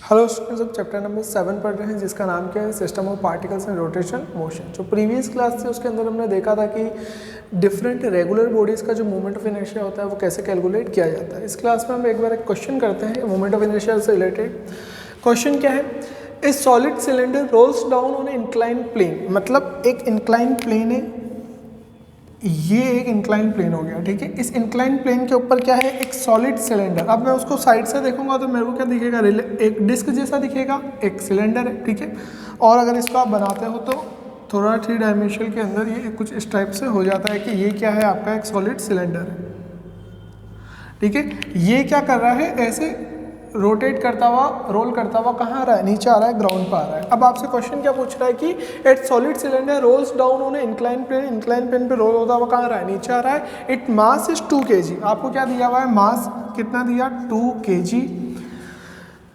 Hello students, अब chapter number 7 पढ़ रहे हैं जिसका नाम क्या है, system of particles and rotation motion. जो प्रीवियस क्लास थी उसके अंदर हमने देखा था कि डिफरेंट रेगुलर बॉडीज़ का जो मोमेंट ऑफ इनर्शिया होता है वो कैसे कैलकुलेट किया जाता है। इस क्लास में हम एक बार एक क्वेश्चन करते हैं मोमेंट ऑफ इनर्शिया से रिलेटेड। क्वेश्चन क्या है, a solid cylinder rolls down on a incline plane. मतलब एक इंक्लाइन प्लेन है, ये एक इंक्लाइन प्लेन हो गया, ठीक है। इस इंक्लाइन प्लेन के ऊपर क्या है, एक सॉलिड सिलेंडर। अब मैं उसको साइड से देखूंगा तो मेरे को क्या दिखेगा, एक डिस्क जैसा दिखेगा, एक सिलेंडर है, ठीक है। और अगर इसको आप बनाते हो तो थोड़ा 3 डायमेंशन के अंदर ये कुछ इस टाइप से हो जाता है कि ये क्या है, आपका एक सॉलिड सिलेंडर है, ठीक है। ये क्या कर रहा है, ऐसे रोटेट करता हुआ, रोल करता हुआ कहाँ आ रहा है, नीचे आ रहा है, ग्राउंड पर आ रहा है। अब आपसे क्वेश्चन क्या पूछ रहा है कि at solid cylinder rolls down on incline plane. Incline plane पे रोल होता हुआ कहाँ आ रहा है, नीचे आ रहा है। It mass is 2 kg। आपको क्या दिया हुआ है, मास कितना दिया, 2 kg।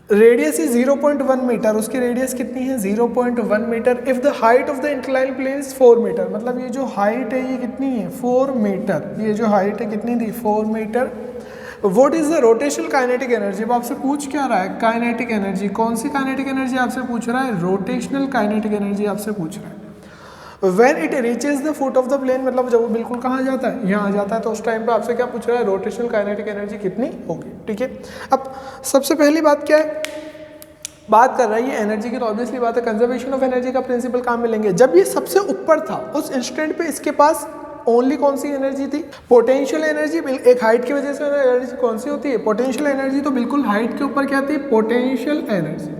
Radius is 0.1 meter. उसकी रेडियस कितनी है, 0.1 meter. If the height of the incline plane is 4 meter. मतलब ये जो हाइट है ये कितनी है, 4 मीटर। ये जो हाइट है कितनी दी, 4 metre. What is the rotational kinetic energy? अब आपसे पूछ क्या रहा है, काइनेटिक एनर्जी। कौन सी काइनेटिक एनर्जी आपसे पूछ रहा है, रोटेशनल काइनेटिक एनर्जी आपसे पूछ रहा है। When it reaches the foot of the plane, मतलब जब वो बिल्कुल कहाँ जाता है, यहाँ आ जाता है, तो उस टाइम पे आपसे क्या पूछ रहा है, रोटेशनल काइनेटिक एनर्जी कितनी होगी, ठीक है। अब सबसे पहली बात क्या है, बात कर रहा है ये एनर्जी की, तो ऑब्वियसली बात है कंजर्वेशन ऑफ एनर्जी का प्रिंसिपल काम मिलेंगे। जब ये सबसे ऊपर था उस इंस्टेंट पे इसके पास ओनली कौन सी एनर्जी थी, पोटेंशियल एनर्जी। एक हाइट की वजह से एनर्जी कौन सी होती है, पोटेंशियल एनर्जी। तो बिल्कुल हाइट के ऊपर क्या थी, पोटेंशियल एनर्जी।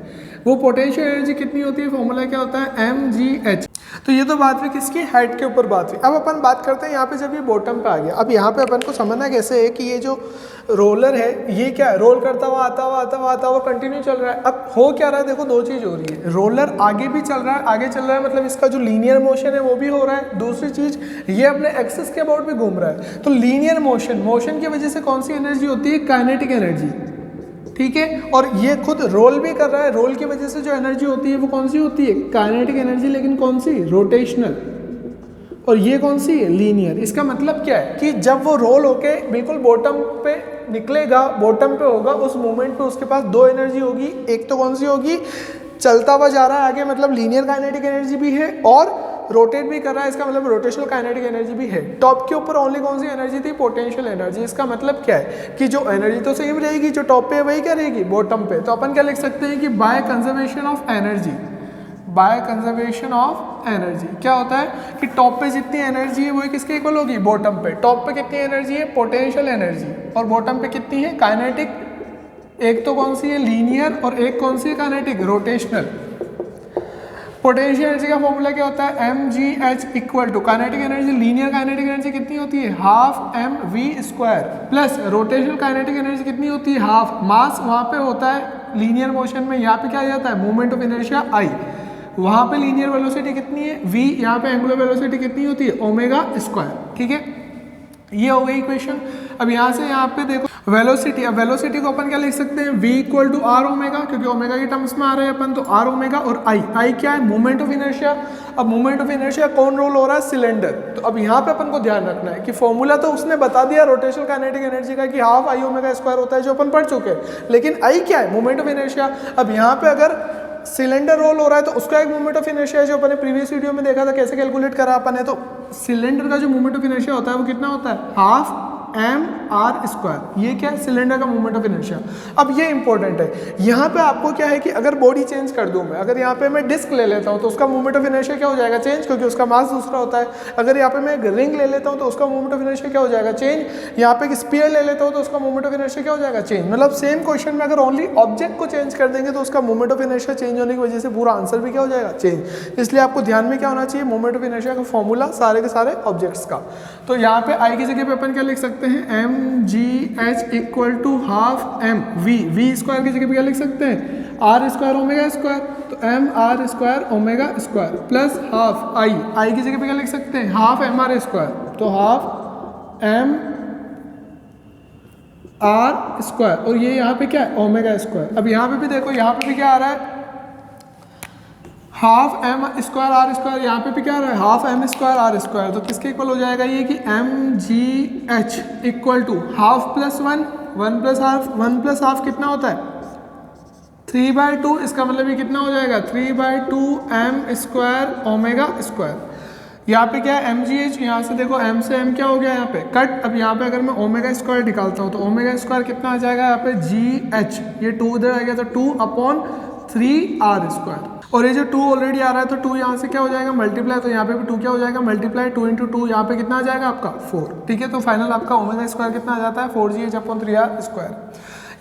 वो पोटेंशियल एनर्जी कितनी होती है, फॉर्मूला क्या होता है, mgh। तो ये तो बात हुई किसकी, हाइट के ऊपर बात हुई। अब अपन बात करते हैं यहाँ पे जब ये बॉटम पे आ गया। अब यहाँ पे अपन को समझना कैसे है कि ये जो रोलर है ये क्या है, रोल करता हुआ आता हुआ कंटिन्यू चल रहा है। अब हो क्या रहा है, देखो दो चीज़ हो रही है, रोलर आगे भी चल रहा है, आगे चल रहा है, मतलब इसका जो लीनियर मोशन है वो भी हो रहा है। दूसरी चीज़ ये अपने एक्सिस के अबाउट भी घूम रहा है। तो लीनियर मोशन की वजह से कौन सी एनर्जी होती है, काइनेटिक एनर्जी, ठीक है। और ये खुद रोल भी कर रहा है, रोल की वजह से जो एनर्जी होती है वो कौन सी होती है, काइनेटिक एनर्जी, लेकिन कौन सी, रोटेशनल। और ये कौन सी है, लीनियर। इसका मतलब क्या है कि जब वो रोल होके बिल्कुल बॉटम पे निकलेगा, बॉटम पे होगा, उस मोमेंट पे उसके पास दो एनर्जी होगी। एक तो कौन सी होगी, चलता हुआ जा रहा है आगे, मतलब लीनियर काइनेटिक एनर्जी भी है, और रोटेट भी कर रहा है, इसका मतलब रोटेशनल काइनेटिक एनर्जी भी है। टॉप के ऊपर ओनली कौन सी एनर्जी थी, पोटेंशियल एनर्जी। इसका मतलब क्या है कि जो एनर्जी तो सेम रहेगी, जो टॉप पे है वही क्या रहेगी, बॉटम पे। तो अपन क्या लिख सकते हैं कि by conservation of energy, by conservation of energy क्या होता है कि टॉप पे जितनी एनर्जी है वही किसके इक्वल होगी, बॉटम पे। टॉप पे कितनी एनर्जी है, पोटेंशियल एनर्जी, और बॉटम पे कितनी है, काइनेटिक। एक तो कौन सी है, लीनियर, और एक कौन सी है, काइनेटिक, रोटेशनल। पोटेंशियल एनर्जी का फॉर्मूला क्या होता है, mgh equal to kinetic energy, linear kinetic energy कितनी होती है, half mv² plus rotational kinetic energy कितनी होती है, हाफ। मास वहाँ पे होता है लीनियर मोशन में, यहाँ पे क्या आ जाता है, मोमेंट ऑफ इनर्शिया I। वहाँ पे लीनियर वेलोसिटी कितनी है, v। यहाँ पे एंगुलर वेलोसिटी कितनी होती है, ω², ठीक है। ये हो गई इक्वेशन। अब यहाँ से यहाँ पे देखो वेलोसिटी। अब वेलोसिटी को अपन क्या लिख सकते हैं, v equal to r omega, क्योंकि ओमेगा के टर्म्स में आ रहे हैं अपन, तो आर ओमेगा। और आई क्या है, मोमेंट ऑफ इनर्शिया। अब मोमेंट ऑफ इनर्शिया कौन रोल हो रहा है, सिलेंडर। तो अब यहाँ पे अपन को ध्यान रखना है कि फॉर्मूला तो उसने बता दिया रोटेशनल काइनेटिक एनर्जी का कि हाफ आई ओमेगा स्क्वायर होता है, जो अपन पढ़ चुके हैं। लेकिन आई क्या है, मोमेंट ऑफ इनर्शिया। अब यहाँ पे अगर सिलेंडर रोल हो रहा है तो उसका एक मोमेंट ऑफ इनर्शिया है, जो अपन ने प्रीवियस वीडियो में देखा था कैसे कैलकुलेट करा अपन ने। तो सिलेंडर का जो मोमेंट ऑफ इनर्शिया होता है वो कितना होता है, हाफ mr²। ये क्या है, सिलेंडर का मोमेंट ऑफ इनर्शिया। अब ये इंपॉर्टेंट है, यहाँ पे आपको क्या है कि अगर बॉडी चेंज कर दूं मैं, अगर यहाँ पे मैं डिस्क ले लेता हूँ तो उसका मोमेंट ऑफ इनर्शिया क्या हो जाएगा, चेंज, क्योंकि उसका मास दूसरा होता है। अगर यहाँ पे मैं एक रिंग ले लेता हूँ तो उसका मोमेंट ऑफ इनर्शिया क्या हो जाएगा, चेंज। यहाँ पे एक स्फीयर ले लेता हूँ तो उसका मोमेंट ऑफ इनर्शिया क्या हो जाएगा, चेंज। मतलब सेम क्वेश्चन में अगर ओनली ऑब्जेक्ट को चेंज कर देंगे तो उसका मोमेंट ऑफ इनर्शिया चेंज होने की वजह से पूरा आंसर भी क्या हो जाएगा, चेंज। इसलिए आपको ध्यान में क्या होना चाहिए, मोमेंट ऑफ इनर्शिया का फॉर्मूला सारे के सारे ऑब्जेक्ट्स का। तो यहाँ पे आई की जगह पे अपन क्या लिख सकते हैं, mgh equal to half v² की जगह पे क्या लिख सकते हैं, r² ओमेगा²। तो mr² ओमेगा² प्लस हाफ आई की जगह पे क्या लिख सकते हैं, हाफ mr²। तो हाफ mr², और ये यहाँ पे क्या है, ओमेगा²। अब यहाँ पे भी देखो, यहाँ पे भी क्या आ रहा है, हाफ m²r²। यहाँ पे भी क्या आ रहा है, हाफ m²r²। तो किसके इक्वल हो जाएगा ये कि mgh equal to half plus 1 plus half, 1 plus half कितना होता है, 3/2, इसका मतलब ये कितना हो जाएगा 3/2 m स्क्वायर ओमेगा स्क्वायर। यहाँ पे क्या है mgh, यहाँ से देखो m से m क्या हो गया यहाँ पे कट। अब यहाँ पे अगर मैं ओमेगा स्क्वायर निकालता हूँ तो ओमेगा स्क्वायर कितना आ जाएगा यहाँ पे gh, ये 2 इधर आ गया तो 2/3r स्क्वायर। और ये जो 2 ऑलरेडी आ रहा है तो 2 यहाँ से क्या हो जाएगा मल्टीप्लाई, तो यहाँ पे भी 2 क्या हो जाएगा मल्टीप्लाई, 2 × 2 यहाँ पे कितना आ जाएगा आपका 4। ठीक है, तो फाइनल आपका ओमेगा स्क्वायर कितना आ जाता है 4gh/3r स्क्वायर।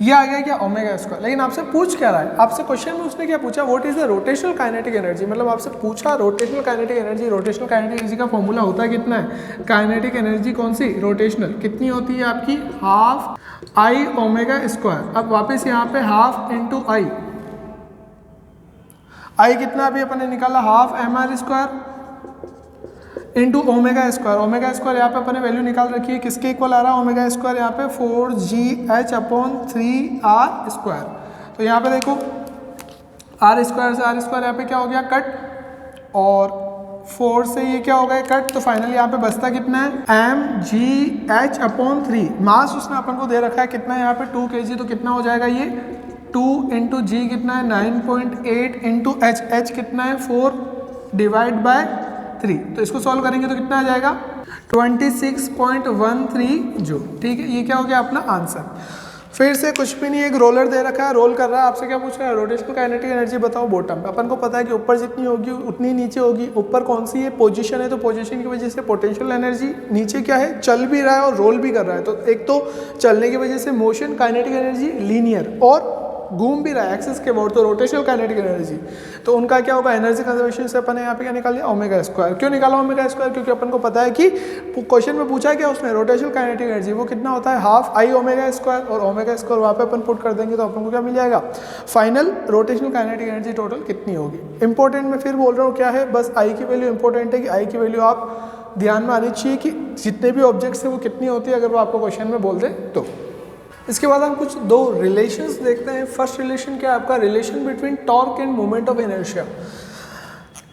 ये आ गया क्या ओमेगा स्क्वायर। लेकिन आपसे पूछ क्या रहा है, आपसे क्वेश्चन में उसने क्या पूछा, what is the rotational kinetic energy, मतलब आपसे पूछा rotational kinetic energy. Rotational kinetic energy का फॉर्मूला होता है कितना है, काइनेटिक एनर्जी कौन सी रोटेशनल कितनी होती है आपकी, हाफ आई ओमेगा स्क्वायर। अब वापस यहाँ पे हाफ इंटू आई कितना अभी अपन ने निकाला half mr square into omega square. Omega square यहाँ पे अपन ने वैल्यू निकाल रखी है, किसके इक्वल आ रहा है ओमेगा स्क्वायर यहाँ पे 4gh/3r स्क्वायर। तो यहाँ पे देखो r स्क्वायर से r स्क्वायर यहाँ पे क्या हो गया कट, और 4 से ये क्या हो गया कट। तो फाइनली यहाँ पे बचता कितना है mgh/3। मास उसने अपन को दे रखा है कितना है यहाँ पे 2 kg, तो कितना हो जाएगा ये 2 × g कितना है 9.8 × h कितना है 4/3। तो इसको सॉल्व करेंगे तो कितना आ जाएगा 26.13 जूल। ठीक है, ये क्या हो गया अपना आंसर। फिर से कुछ भी नहीं, एक रोलर दे रखा है, रोल कर रहा है, आपसे क्या पूछ रहा है रोटेशनल काइनेटिक एनर्जी बताओ बॉटम पे। अपन को पता है कि ऊपर जितनी होगी उतनी नीचे होगी। ऊपर कौन सी है पोजीशन है, तो पोजीशन की वजह से पोटेंशियल एनर्जी, नीचे क्या है चल भी रहा है और रोल भी कर रहा है। तो एक तो चलने की वजह से मोशन, काइनेटिक एनर्जी लीनियर, और घूम भी रहा है एक्सिस के अबाउट, तो रोटेशनल काइनेटिक एनर्जी। तो उनका क्या होगा एनर्जी कंजर्वेशन से अपन ने यहाँ पे क्या निकाल लिया ओमेगा स्क्वायर। क्यों निकाला ओमेगा स्क्वायर, क्योंकि अपन को पता है कि क्वेश्चन में पूछा क्या उसने रोटेशनल काइनेटिक एनर्जी, वो कितना होता है हाफ आई ओमेगा स्क्वायर, और ओमेगा स्क्वायर वहाँ पे अपन पुट कर देंगे तो अपन को क्या मिल जाएगा final rotational kinetic energy total कितनी होगी। इंपॉर्टेंट मैं फिर बोल रहा हूँ क्या है, बस आई की वैल्यू इंपॉर्टेंट है कि आई की वैल्यू आप ध्यान में आनी चाहिए कि जितने भी ऑब्जेक्ट्स हैं वो कितनी होती है, अगर वो आपको क्वेश्चन में बोल दे तो। इसके बाद हम कुछ 2 रिलेशंस देखते हैं। फर्स्ट रिलेशन क्या है आपका, relation between torque end moment of inertia.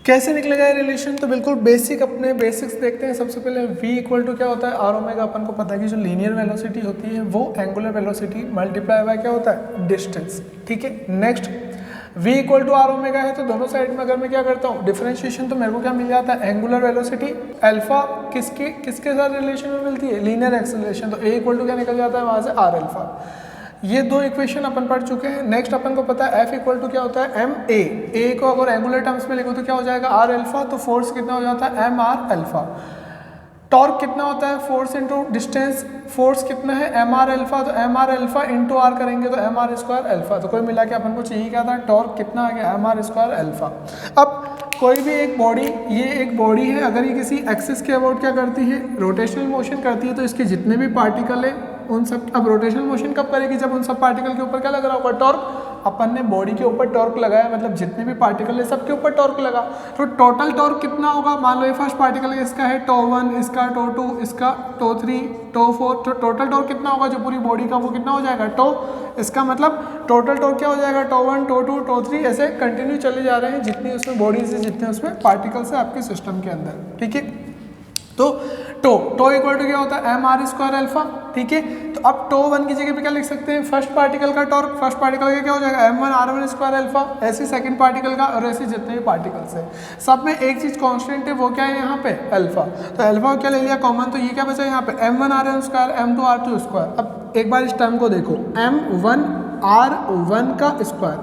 कैसे निकलेगा ये रिलेशन, तो बिल्कुल बेसिक अपने बेसिक्स देखते हैं। सबसे पहले v इक्वल टू क्या होता है आर ओमेगा। अपन को पता है कि जो लीनियर वेलोसिटी होती है वो एंगुलर वेलोसिटी मल्टीप्लाई बाय क्या होता है डिस्टेंस। ठीक है, next v equal to r omega है, तो दोनों साइड में अगर मैं क्या करता हूँ डिफरेंशिएशन, तो मेरे को क्या मिल जाता है एंगुलर वेलोसिटी अल्फा किसके साथ रिलेशन में मिलती है लीनियर एक्सेलरेशन, तो a इक्वल टू क्या निकल जाता है वहाँ से आर अल्फा। ये 2 इक्वेशन अपन पढ़ चुके हैं। नेक्स्ट अपन को पता है f इक्वल टू क्या होता है एम ए को अगर एंगुलर टर्म्स में लिखो तो क्या हो जाएगा आर अल्फा, तो फोर्स कितना हो जाता है एम आर अल्फा। टॉर्क कितना होता है फोर्स इंटू डिस्टेंस, फोर्स कितना है एम आर अल्फा, तो M R alpha into R करेंगे तो एम आर स्क्वायर अल्फा। तो कोई मिला के अपन को चाहिए क्या था टॉर्क कितना आ गया एम आर स्क्वायर अल्फा। अब कोई भी एक बॉडी, ये एक बॉडी है, अगर ये किसी एक्सिस के अबाउट क्या करती है रोटेशनल मोशन करती है, तो इसके जितने भी पार्टिकल है उन सब, अब रोटेशनल मोशन कब करेगी जब उन सब पार्टिकल के ऊपर क्या लग रहा होगा टॉर्क। अपन ने बॉडी के ऊपर टॉर्क लगाया, मतलब जितने भी पार्टिकल है सबके ऊपर टॉर्क लगा, तो टोटल टॉर्क कितना होगा। मान लो ये फर्स्ट पार्टिकल इसका है टो 1, इसका टो 2, इसका टो 3, टो 4, तो टोटल टॉर्क कितना होगा जो पूरी बॉडी का वो कितना हो जाएगा टो। इसका मतलब टोटल टॉर्क क्या हो जाएगा टो 1, टो 2, टो 3, ऐसे कंटिन्यू चले जा रहे हैं जितनी उसमें बॉडीज है, जितने उसमें पार्टिकल्स है आपके सिस्टम के अंदर। ठीक है, तो टो इक्वल टू क्या होता है एम आर स्क्वायर अल्फा। ठीक है, तो अब टो 1 की जगह पे क्या लिख सकते हैं फर्स्ट पार्टिकल का टॉर्क, फर्स्ट पार्टिकल का क्या हो जाएगा m1 r1 स्क्वायर अल्फा, ऐसे सेकंड पार्टिकल का, और ऐसे जितने भी पार्टिकल्स है सब में एक चीज कांस्टेंट है, वो क्या है यहाँ पे अल्फा। तो अल्फा को क्या ले लिया कॉमन, तो ये क्या बचा यहाँ पे m1 r1 square m2 r2 square. अब एक बार इस टर्म को देखो m1 r1 का स्क्वायर,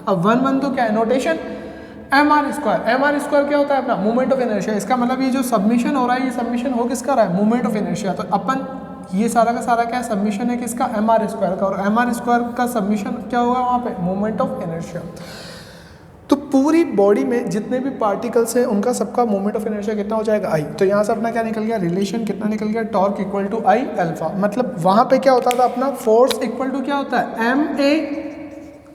अब 1 तो क्या है नोटेशन एम आर स्क्वायर क्या होता है अपना मोमेंट ऑफ इनर्शिया। इसका मतलब ये जो सबमिशन हो रहा है ये सबमिशन हो किसका रहा है मोमेंट ऑफ इनर्शिया। तो अपन ये सारा का सारा क्या है सबमिशन है किसका एम आर स्क्वायर का, और एम आर स्क्वायर का सबमिशन क्या होगा वहाँ पे मोमेंट ऑफ इनर्शिया। तो पूरी बॉडी में जितने भी पार्टिकल्स हैं उनका सबका मोमेंट ऑफ इनर्शिया कितना हो जाएगा आई। तो यहाँ से अपना क्या निकल गया रिलेशन कितना निकल गया torque equal to I alpha. मतलब वहाँ पे क्या होता था अपना फोर्स इक्वल टू क्या होता है एम ए।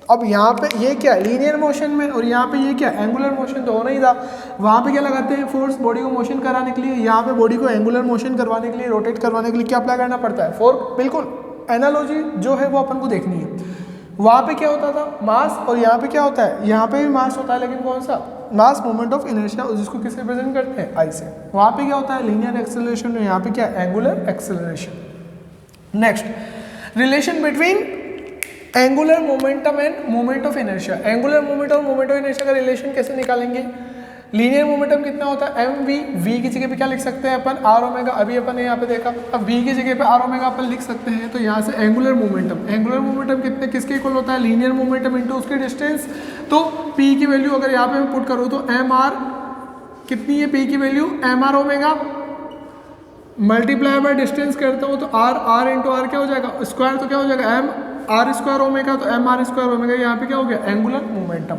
अब यहाँ पे ये क्या है लीनियर मोशन में, और यहाँ पे ये क्या एंगुलर मोशन तो होना ही था। वहाँ पे क्या लगाते हैं फोर्स बॉडी को मोशन कराने के लिए, यहाँ पे बॉडी को एंगुलर मोशन करवाने के लिए, रोटेट करवाने के लिए क्या अप्लाई करना पड़ता है फोर्स। बिल्कुल एनालॉजी जो है वो अपन को देखनी है। वहाँ पे क्या होता था मास, और यहाँ पे क्या होता है यहाँ पे भी मास होता है, लेकिन कौन सा मास मोमेंट ऑफ इनर्शिया, जिसको किससे रिप्रेजेंट करते हैं आई से। वहाँ पे क्या होता है लीनियर एक्सेलरेशन, और यहाँ पे क्या angular acceleration. Next relation between angular momentum end moment of inertia. Angular moment और मोमेंट ऑफ इनर्शिया का रिलेशन कैसे निकालेंगे? लीनियर मोमेंटम कितना होता है? एम वी, वी की जगह पे क्या लिख सकते हैं अपन? Are omega. अभी अपन ने यहाँ पे देखा, अब वी की जगह पे आर ओमेगा अपन लिख सकते हैं। तो यहाँ से एंगुलर मोमेंटम, एंगुलर मोमेंटम कितने किसके इक्वल होता है? लीनियर मोमेंटम इनटू उसकी डिस्टेंस। तो पी की वैल्यू अगर यहाँ पे मैं पुट करूँ तो एम आर कितनी है? पी की value M R omega multiply by distance करता हूँ तो आर, आर इंटू आर क्या हो जाएगा? स्क्वायर, तो क्या हो जाएगा? एम आर स्क्वायर ओमेगा, तो एम आर स्क्वायर ओमेगा। यहाँ पे क्या हो गया? Angular momentum.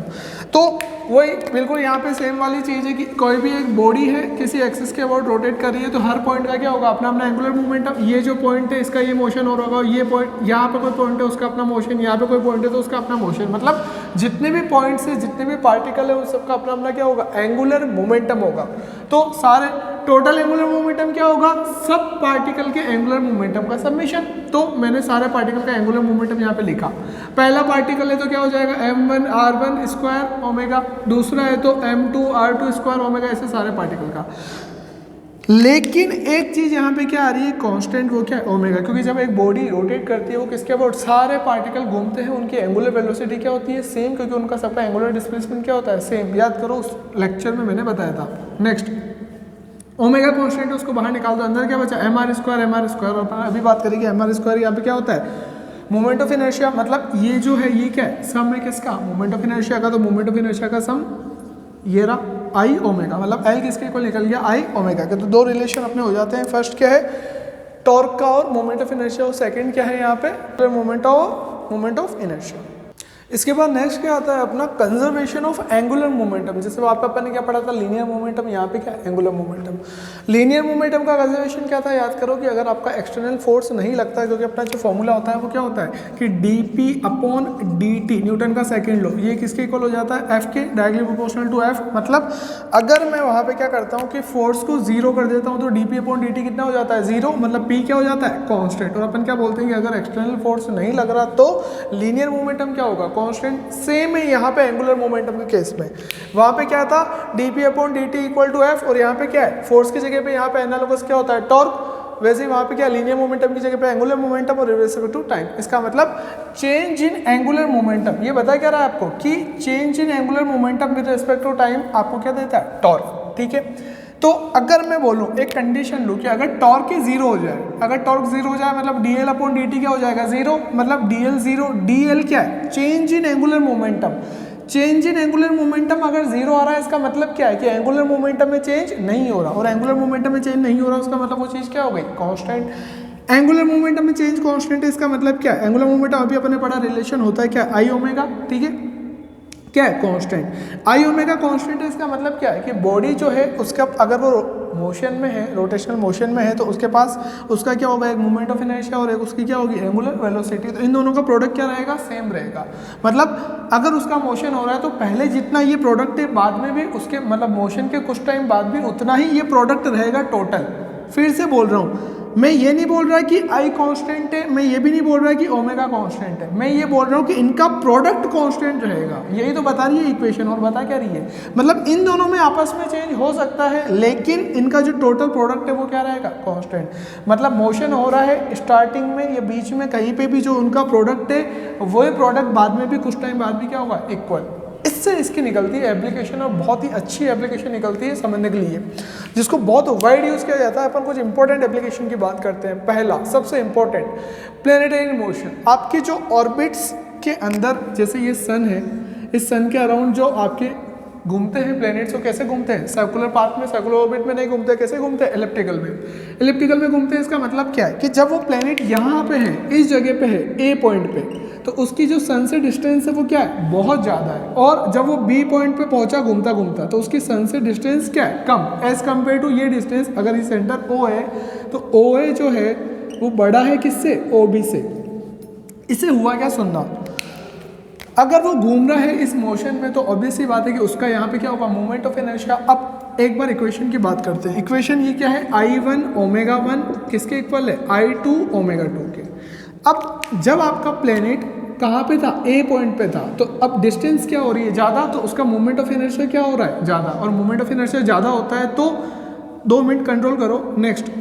तो वही बिल्कुल यहाँ पे सेम वाली चीज़ है कि कोई भी एक बॉडी है किसी एक्सिस के अबाउट रोटेट कर रही है तो हर पॉइंट का क्या होगा? अपना अपना एंगुलर मोमेंटम। ये जो पॉइंट है इसका ये मोशन हो रहा होगा, ये पॉइंट, यहाँ पे कोई पॉइंट है उसका अपना मोशन, यहाँ पे कोई पॉइंट है तो उसका अपना मोशन। मतलब जितने भी पॉइंट्स है, जितने भी पार्टिकल है, उन सबका अपना अपना क्या होगा? एंगुलर मोमेंटम होगा। तो सारे टोटल एंगुलर मोमेंटम क्या होगा? सब पार्टिकल के एंगुलर मोमेंटम का समेशन। तो मैंने सारे पार्टिकल का एंगुलर मोमेंटम यहाँ पे लिखा। पहला पार्टिकल है तो क्या हो जाएगा? m1 r1 स्क्वायर ओमेगा, दूसरा है तो m2 r2 स्क्वायर ओमेगा, ऐसे सारे पार्टिकल का। लेकिन एक चीज यहाँ पे क्या आ रही है? कांस्टेंट, वो क्या है? ओमेगा। क्योंकि जब एक बॉडी रोटेट करती है वो किसके अबाउट? सारे पार्टिकल घूमते हैं, उनकी एंगुलर वेलोसिटी क्या होती है? सेम, क्योंकि उनका सबका एंगुलर डिस्प्लेसमेंट क्या होता है? सेम। याद करो उस लेक्चर में मैंने बताया था। नेक्स्ट ओमेगा कांस्टेंट है, उसको बाहर निकाल दो, अंदर क्या बचा? M R square. और अभी बात करेंगे एम आर स्क्वायर यहाँ पे क्या होता है? Moment of inertia. मतलब ये जो है ये क्या है? सम है किसका? मोमेंट ऑफ इनर्शिया का। तो मोमेंट ऑफ इनर्शिया का सम ये रहा आई ओमेगा, मतलब एल किसके इक्वल निकल गया? आई ओमेगा के। तो दो रिलेशन अपने हो जाते हैं। फर्स्ट क्या है? टॉर्क का और मोमेंट ऑफ इनर्शिया। और सेकंड क्या है यहाँ पे? Moment of inertia. इसके बाद नेक्स्ट क्या आता है अपना? Conservation of angular momentum. जैसे वहाँ पे अपन ने क्या पढ़ा था? Linear momentum. यहाँ पे क्या? Angular momentum. लीनियर मोमेंटम का कंजर्वेशन क्या था? याद करो कि अगर आपका एक्सटर्नल फोर्स नहीं लगता है, क्योंकि अपना जो फॉर्मूला होता है वो क्या होता है कि dp अपॉन dt, न्यूटन का सेकेंड लॉ, ये किसके इक्वल हो जाता है? f के, डायरेक्टली प्रोपोर्शनल टू f। मतलब अगर मैं वहाँ पे क्या करता हूँ कि फोर्स को जीरो कर देता हूँ तो dp अपॉन dt कितना हो जाता है? जीरो। मतलब p क्या हो जाता है? कॉन्स्टेंट। और अपन क्या बोलते हैं कि अगर एक्सटर्नल फोर्स नहीं लग रहा तो लीनियर मोमेंटम क्या होगा? कांस्टेंट। सेम है यहाँ पे एंगुलर मोमेंटम के केस में। वहाँ पे क्या था? dp upon dt equal to f। और यहाँ पे क्या है? फोर्स की जगह पे यहाँ पे एनालोगस क्या होता है? टॉर्क। वैसे ही वहाँ पे क्या? लीनियर मोमेंटम की जगह पे एंगुलर मोमेंटम और रिवर्सिबल टू टाइम। इसका मतलब चेंज इन एंगुलर मोमेंटम। ये बता क्या रहा है आपको कि change in angular momentum with respect to time आपको क्या देता है? टॉर्क। ठीक है। तो अगर मैं बोलूँ, एक कंडीशन लूँ कि अगर टॉर्क ही जीरो हो जाए, अगर टॉर्क जीरो हो जाए मतलब dl अपॉन dt क्या हो जाएगा? जीरो। मतलब dl जीरो। dl क्या है? Change in angular momentum. Change in angular momentum अगर जीरो आ रहा है, इसका मतलब क्या है कि एंगुलर मोमेंटम में चेंज नहीं हो रहा। और एंगुलर मोमेंटम में चेंज नहीं हो रहा, उसका मतलब वो चीज़ क्या हो गई? कांस्टेंट। एंगुलर मोमेंटम में चेंज कांस्टेंट है, इसका मतलब क्या है? एंगुलर मोमेंटम अभी अपने पढ़ा, रिलेशन होता है क्या? आई ओमेगा। ठीक है, क्या है? कांस्टेंट। आई ओमेगा कांस्टेंट है, इसका मतलब क्या है कि बॉडी जो है उसका अगर वो मोशन में है, रोटेशनल मोशन में है, तो उसके पास उसका क्या होगा? एक मोमेंट ऑफ इनर्शिया और एक उसकी क्या होगी? Angular velocity. तो इन दोनों का प्रोडक्ट क्या रहेगा? सेम रहेगा। मतलब अगर उसका मोशन हो रहा है तो पहले जितना ये प्रोडक्ट है बाद में भी उसके, मतलब मोशन के कुछ टाइम बाद भी उतना ही ये प्रोडक्ट रहेगा टोटल। फिर से बोल रहा हूँ, मैं ये नहीं बोल रहा कि आई कांस्टेंट है, मैं ये भी नहीं बोल रहा कि ओमेगा कांस्टेंट है, मैं ये बोल रहा हूँ कि इनका प्रोडक्ट कांस्टेंट रहेगा। यही तो बता रही है इक्वेशन। और बता क्या रही है? मतलब इन दोनों में आपस में चेंज हो सकता है, लेकिन इनका जो टोटल प्रोडक्ट है वो क्या रहेगा? कांस्टेंट। मतलब मोशन हो रहा है स्टार्टिंग में या बीच में, कहीं पे भी जो उनका प्रोडक्ट है वही प्रोडक्ट बाद में भी कुछ टाइम बाद भी क्या होगा? इक्वल। इससे इसकी निकलती है एप्लीकेशन, और बहुत ही अच्छी एप्लीकेशन निकलती है समझने के लिए, जिसको बहुत वाइड यूज़ किया जाता है। अपन कुछ इंपॉर्टेंट एप्लीकेशन की बात करते हैं। पहला सबसे इंपॉर्टेंट, प्लेनेटरी मोशन। आपके जो ऑर्बिट्स के अंदर, जैसे ये सन है, इस सन के अराउंड जो आपके घूमते हैं प्लैनेट्स, वो कैसे घूमते हैं? सर्कुलर पाथ में, सर्कुलर ऑर्बिट में नहीं घूमते। कैसे घूमते हैं? एलिप्टिकल में। एलिप्टिकल में घूमते हैं। इसका मतलब क्या है कि जब वो प्लैनेट यहाँ पे है, इस जगह पे है, ए पॉइंट पे, तो उसकी जो सन से डिस्टेंस है वो क्या है? बहुत ज़्यादा है। और जब वो बी पॉइंट पे पहुँचा घूमता घूमता, तो उसकी सन से डिस्टेंस क्या है? कम, एज कम्पेयर टू ये डिस्टेंस। अगर ये सेंटर ओ है तो ओ ए जो है वो बड़ा है किससे? ओ बी से। इसे हुआ क्या? सुनना, अगर वो घूम रहा है इस मोशन में तो ऑब्वियस सी बात है कि उसका यहाँ पे क्या होगा? Moment of inertia. अब एक बार इक्वेशन की बात करते हैं। इक्वेशन ये क्या है? I1 ओमेगा 1 किसके इक्वल है? I2 ओमेगा 2 के। अब जब आपका प्लेनेट कहाँ पे था? ए पॉइंट पे था, तो अब डिस्टेंस क्या हो रही है? ज़्यादा, तो उसका मोमेंट ऑफ इनर्शिया क्या हो रहा है? ज़्यादा। और मोमेंट ऑफ इनर्शिया ज़्यादा होता है तो 2 मिनट कंट्रोल करो। नेक्स्ट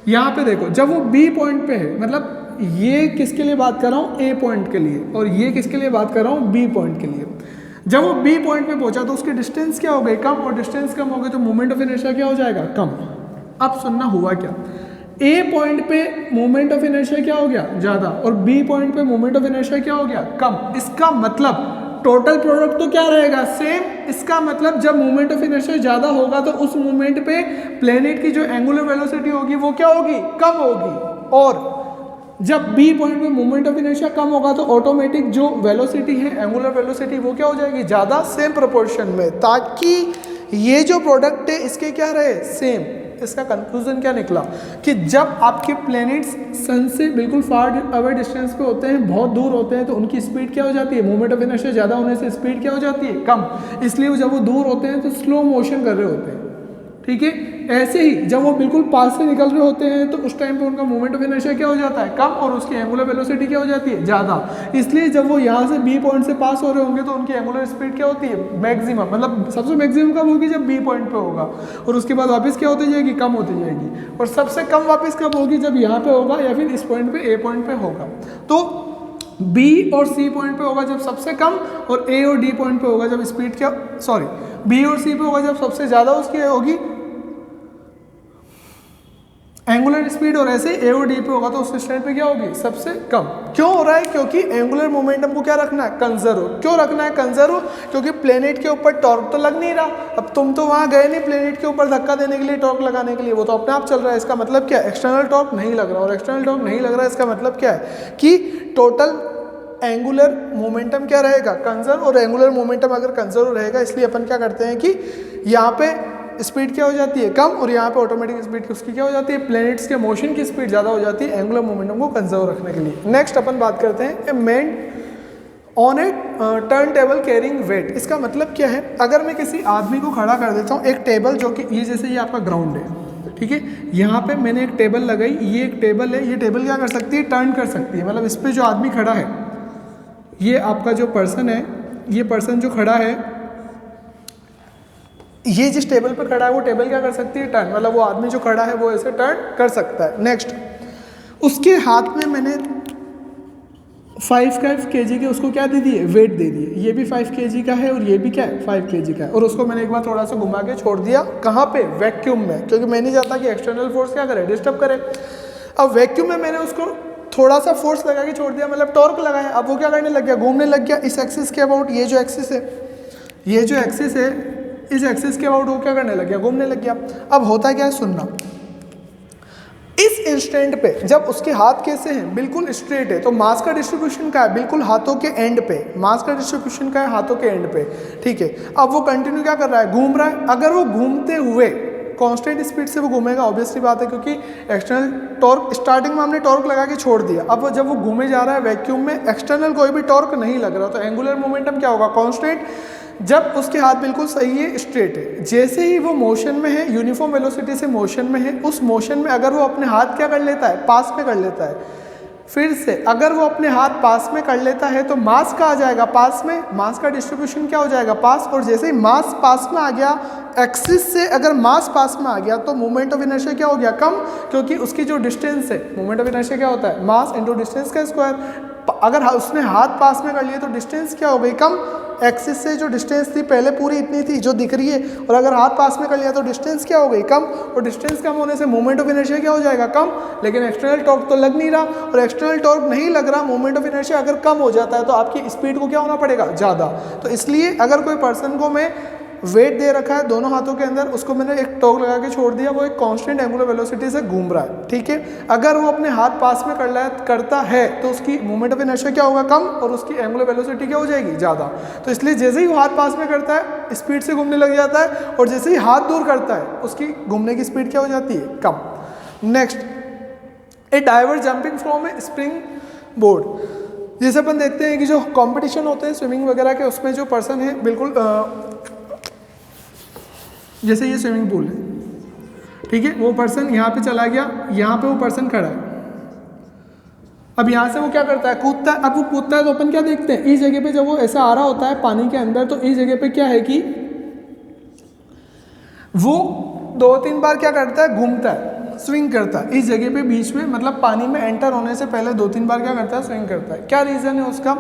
यहाँ पे देखो, जब वो बी पॉइंट पे है, मतलब ये किसके लिए बात कर रहा हूँ, ए पॉइंट के लिए, और ये किसके लिए बात कर रहा हूँ, बी पॉइंट के लिए। जब वो बी पॉइंट पे पहुंचा तो उसकी डिस्टेंस क्या हो गई, कम, और डिस्टेंस कम हो गई तो मोमेंट ऑफ इनर्शिया क्या हो जाएगा, कम। अब सुनना हुआ क्या, ए पॉइंट पे मोमेंट ऑफ इनर्शिया क्या हो गया, ज़्यादा, और बी पॉइंट पे मोमेंट ऑफ इनर्शिया क्या हो गया, कम। इसका मतलब टोटल प्रोडक्ट तो क्या रहेगा, सेम। इसका मतलब जब मोमेंट ऑफ इनर्शिया ज़्यादा होगा तो उस मोमेंट पे प्लेनेट की जो एंगुलर वेलोसिटी होगी वो क्या होगी, कम होगी। और जब बी पॉइंट पे मोमेंट ऑफ इनर्शिया कम होगा तो ऑटोमेटिक जो वेलोसिटी है, एंगुलर वेलोसिटी, वो क्या हो जाएगी, ज़्यादा, सेम प्रोपोर्शन में, ताकि ये जो प्रोडक्ट है इसके क्या रहे, सेम। इसका कंक्लूजन क्या निकला कि जब आपके प्लैनेट्स सन से बिल्कुल फार अवे डिस्टेंस पे होते हैं, बहुत दूर होते हैं, तो उनकी स्पीड क्या हो जाती है, मोमेंट ऑफ इनर्शिया ज़्यादा होने से स्पीड क्या हो जाती है, कम। इसलिए जब वो दूर होते हैं तो स्लो मोशन कर रहे होते हैं, ठीक है। ऐसे ही जब वो बिल्कुल पास से निकल रहे होते हैं तो उस टाइम पे उनका मोमेंट ऑफ इनर्शिया क्या हो जाता है, कम, और उसकी एंगुलर वेलोसिटी क्या हो जाती है, ज़्यादा। इसलिए जब वो यहाँ से बी पॉइंट से पास हो रहे होंगे तो उनकी एंगुलर स्पीड क्या होती है, मैक्सिमम, मतलब सबसे मैक्सिमम कब होगी, जब बी पॉइंट पे होगा, और उसके बाद वापस क्या होती जाएगी, कम होती जाएगी। और सबसे कम वापस कब होगी, जब यहाँ पे होगा या फिर इस पॉइंट पे, ए पॉइंट पे होगा। तो बी और सी पॉइंट पे होगा जब सबसे कम, और ए और डी पॉइंट पे होगा जब स्पीड क्या, सॉरी, बी और सी पे होगा जब सबसे ज़्यादा उसकी होगी एंगुलर स्पीड, और ऐसे ए और डी पे होगा तो उस स्टेट पे क्या होगी, सबसे कम। क्यों हो रहा है, क्योंकि एंगुलर मोमेंटम को क्या रखना है, कंजर्व। क्यों रखना है कंजर्व, क्योंकि प्लेनेट के ऊपर टॉर्क तो लग नहीं रहा। अब तुम तो वहाँ गए नहीं प्लेनेट के ऊपर धक्का देने के लिए, टॉर्क लगाने के लिए, वो तो अपने आप चल रहा है। इसका मतलब क्या है, एक्सटर्नल टॉर्क नहीं लग रहा, और एक्सटर्नल टॉर्क नहीं लग रहा है, इसका मतलब क्या है कि टोटल एंगुलर मोमेंटम क्या रहेगा, कंजर्व। और एंगुलर मोमेंटम अगर कंजर्व रहेगा, इसलिए अपन क्या करते हैं कि यहाँ पे स्पीड क्या हो जाती है, कम, और यहाँ पे ऑटोमेटिक स्पीड उसकी क्या हो जाती है, प्लैनेट्स के मोशन की स्पीड ज़्यादा हो जाती है एंगुलर मोमेंटम को कंजर्व रखने के लिए। नेक्स्ट अपन बात करते हैं a man on a turntable carrying weight. इसका मतलब क्या है, अगर मैं किसी आदमी को खड़ा कर देता हूँ एक टेबल, जो कि ये जैसे ये आपका ग्राउंड है, ठीक है, यहाँ पे मैंने एक टेबल लगाई, ये एक टेबल है, ये टेबल क्या कर सकती है, टर्न कर सकती है। मतलब इस पर जो आदमी खड़ा है, ये आपका जो पर्सन है, ये पर्सन जो खड़ा है, ये जिस टेबल पर खड़ा है वो टेबल क्या कर सकती है, टर्न। मतलब वो आदमी जो खड़ा है वो ऐसे टर्न कर सकता है। नेक्स्ट, उसके हाथ में मैंने 5 kg के उसको क्या दे दिए, वेट दे दिए। ये भी 5 kg का है और ये भी क्या है, 5 kg का है। और उसको मैंने एक बार थोड़ा सा घुमा के छोड़ दिया, कहाँ पे, वैक्यूम में, क्योंकि मैं नहीं चाहता कि एक्सटर्नल फोर्स क्या करे, डिस्टर्ब करे। अब वैक्यूम में मैंने उसको थोड़ा सा फोर्स लगा के छोड़ दिया, मतलब टॉर्क लगाया। अब वो क्या करने लग गया, घूमने लग गया इस एक्सिस के अबाउट। ये जो एक्सिस है, ये जो एक्सिस है, इस एक्सिस के अबाउट वो क्या करने लग गया, घूमने लग गया। अब होता क्या है, सुनना, इस इंस्टेंट पे जब उसके हाथ कैसे हैं, बिल्कुल स्ट्रेट है, तो मास का डिस्ट्रीब्यूशन का है, बिल्कुल हाथों के एंड पे, मास का डिस्ट्रीब्यूशन का है हाथों के एंड पे, ठीक है। अब वो कंटिन्यू क्या कर रहा है, घूम रहा है। अगर वो घूमते हुए कांस्टेंट स्पीड से वो घूमेगा, ऑब्वियसली बात है, क्योंकि एक्सटर्नल टॉर्क, स्टार्टिंग में हमने टॉर्क लगा के छोड़ दिया। अब वो जब वो घूमे जा रहा है वैक्यूम में, एक्सटर्नल कोई भी टॉर्क नहीं लग रहा, तो एंगुलर मोमेंटम क्या होगा, कांस्टेंट। जब उसके हाथ बिल्कुल सही है, स्ट्रेट है, जैसे ही वो मोशन में है, यूनिफॉर्म वेलोसिटी से मोशन में है, उस मोशन में अगर वो अपने हाथ क्या कर लेता है, पास में कर लेता है, फिर से अगर वो अपने हाथ पास में कर लेता है तो मास का आ जाएगा पास में, मास का डिस्ट्रीब्यूशन क्या हो जाएगा, पास। और जैसे ही मास पास में आ गया, एक्सिस से अगर मास पास में आ गया तो मोमेंट ऑफ इनर्शिया क्या हो गया, कम, क्योंकि उसकी जो डिस्टेंस है, मोमेंट ऑफ इनर्शिया क्या होता है, मास इंटू डिस्टेंस का स्क्वायर। अगर उसने हाथ पास में कर लिया तो डिस्टेंस क्या हो गई, कम। एक्सिस से जो डिस्टेंस थी पहले पूरी इतनी थी जो दिख रही है, और अगर हाथ पास में कर लिया तो डिस्टेंस क्या हो गई, कम। और डिस्टेंस कम होने से मोमेंट ऑफ इनर्शिया क्या हो जाएगा, कम। लेकिन एक्सटर्नल टॉर्क तो लग नहीं रहा, और एक्सटर्नल टॉर्क नहीं लग रहा, मोमेंट ऑफ इनर्शिया अगर कम हो जाता है तो आपकी स्पीड को क्या होना पड़ेगा, ज़्यादा। तो इसलिए अगर कोई पर्सन को मैं वेट दे रखा है दोनों हाथों के अंदर, उसको मैंने एक टॉर्क लगा के छोड़ दिया, वो एक कांस्टेंट एंगुलर वेलोसिटी से घूम रहा है, ठीक है। अगर वो अपने हाथ पास में करता है तो उसकी मोमेंट ऑफ इनर्शिया क्या होगा, कम, और उसकी एंगुलर वेलोसिटी क्या हो जाएगी, ज़्यादा। तो इसलिए जैसे ही वो हाथ पास में करता है स्पीड से घूमने लग जाता है, और जैसे ही हाथ दूर करता है उसकी घूमने की स्पीड क्या हो जाती है, कम। Next, a diver jumping from a springboard. जैसे अपन देखते हैं कि जो कॉम्पिटिशन होते हैं स्विमिंग वगैरह के, उसमें जो पर्सन है बिल्कुल जैसे ये स्विमिंग पूल है, ठीक है, वो पर्सन यहाँ पे चला गया, यहाँ पे वो पर्सन खड़ा है। अब यहाँ से वो क्या करता है, कूदता है। अब वो कूदता है तो अपन क्या देखते हैं, इस जगह पे जब वो ऐसा आ रहा होता है पानी के अंदर, तो इस जगह पे क्या है कि वो 2-3 बार क्या करता है, घूमता है। स्विंग करता है इस जगह पे बीच में, मतलब पानी में एंटर होने से पहले 2-3 बार क्या करता है, स्विंग करता है। क्या रीज़न है उसका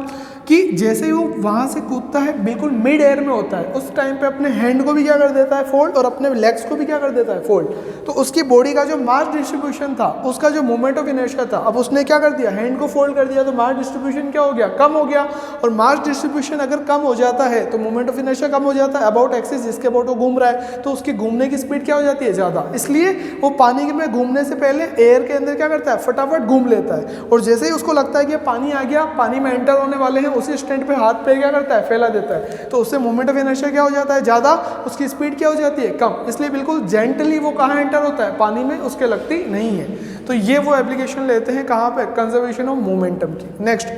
कि जैसे ही वो वहाँ से कूदता है बिल्कुल मिड एयर में होता है, उस टाइम पे अपने हैंड को भी क्या कर देता है, फोल्ड, और अपने लेग्स को भी क्या कर देता है, फोल्ड। तो उसकी बॉडी का जो मास डिस्ट्रीब्यूशन था, उसका जो मोमेंट ऑफ इनर्शिया था, अब उसने क्या कर दिया, हैंड को फोल्ड कर दिया, तो मास डिस्ट्रीब्यूशन क्या हो गया, कम हो गया। और मास डिस्ट्रीब्यूशन अगर कम हो जाता है तो मोमेंट ऑफ इनर्शिया कम हो जाता है, अबाउट एक्सिस जिसके अबाउट वो घूम रहा है, तो उसकी घूमने की स्पीड क्या हो जाती है, ज़्यादा। इसलिए वो पानी में घूमने से पहले एयर के अंदर क्या करता है, फटाफट घूम लेता है। और जैसे ही उसको लगता है कि पानी आ गया, पानी में एंटर होने वाले हैं, उसी स्टैंड पे हाथ पे क्या करता है, फैला देता है, तो उससे मोमेंट ऑफ इनर्शिया क्या हो जाता है, ज़्यादा, उसकी स्पीड क्या हो जाती है, कम। इसलिए बिल्कुल जेंटली वो कहाँ एंटर होता है, पानी में, उसके लगती नहीं है। तो ये वो एप्लीकेशन लेते हैं कहाँ पे, कंजर्वेशन ऑफ मोमेंटम की। नेक्स्ट,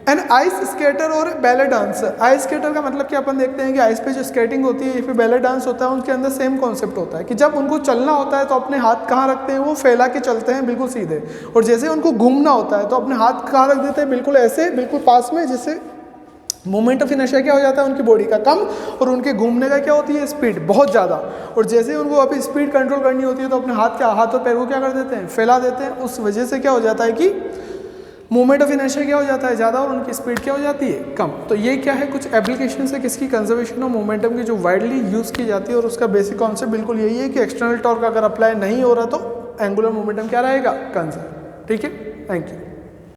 एन आइस स्केटर और बैले डांसर। आइस स्केटर का मतलब कि अपन देखते हैं कि आइस पे जो स्केटिंग होती है, या फिर बैले डांस होता है, उनके अंदर सेम कॉन्सेप्ट होता है कि जब उनको चलना होता है तो अपने हाथ कहाँ रखते हैं, वो फैला के चलते हैं बिल्कुल सीधे, और जैसे उनको घूमना होता है तो अपने हाथ कहाँ रख देते हैं, बिल्कुल ऐसे, बिल्कुल पास में, जिससे मोमेंट ऑफ इनर्शिया क्या हो जाता है उनकी बॉडी का कम, और उनके घूमने का क्या होती है, स्पीड बहुत ज़्यादा। और जैसे ही उनको अभी स्पीड कंट्रोल करनी होती है तो अपने हाथ और पैर को क्या कर देते हैं, फैला देते हैं। उस वजह से क्या हो जाता है कि मोमेंट ऑफ इनर्शिया क्या हो जाता है, ज़्यादा, और उनकी स्पीड क्या हो जाती है, कम। तो ये क्या है, कुछ एप्लीकेशन है किसकी, कंजर्वेशन ऑफ मोमेंटम की, जो वाइडली यूज़ की जाती है। और उसका बेसिक कॉन्सेप्ट बिल्कुल यही है कि एक्सटर्नल टॉर्क अगर अप्लाई नहीं हो रहा तो एंगुलर मोमेंटम क्या रहेगा, कंजर्व। ठीक है, थैंक यू।